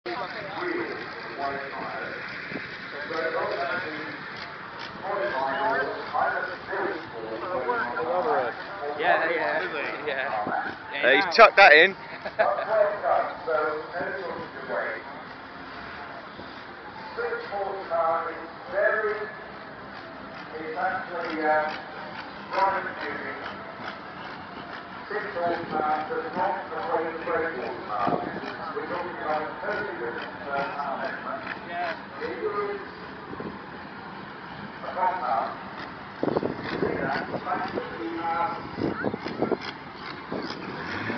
Yeah, yeah, yeah. He's tucked that in. It's actually private shooting. 6 horsepower does not equate to 8 horsepower. We're talking about a totally different power measurement. It is a compound. You see that? The fact that we have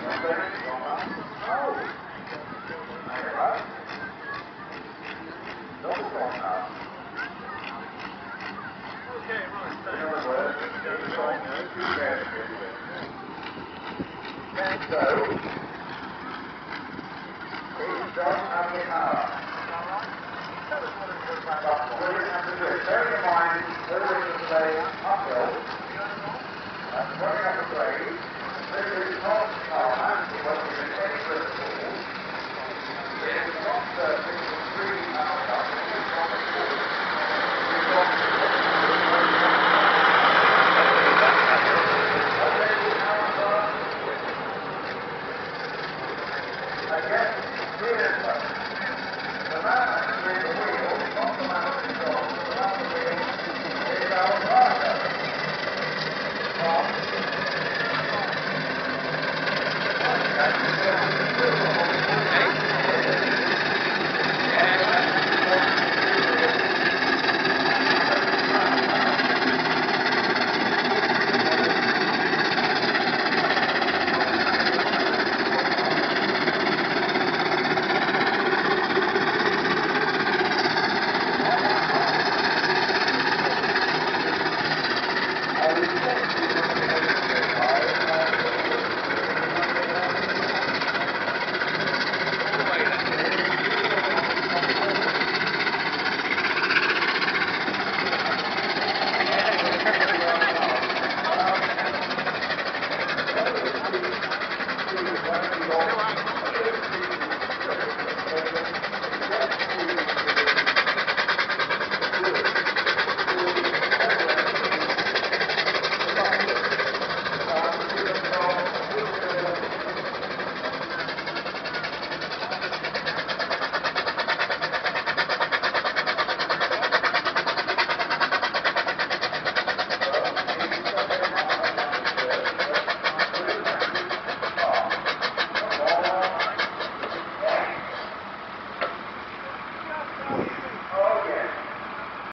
a very compound. Oh! There you are. Double compound. In other words, it's on YouTube areas. So, it's done as an hour. But what you have to do is bear in mind, always to say uphill, and going up a grade, this is not tarmac, it won't be any critical. It is not surface.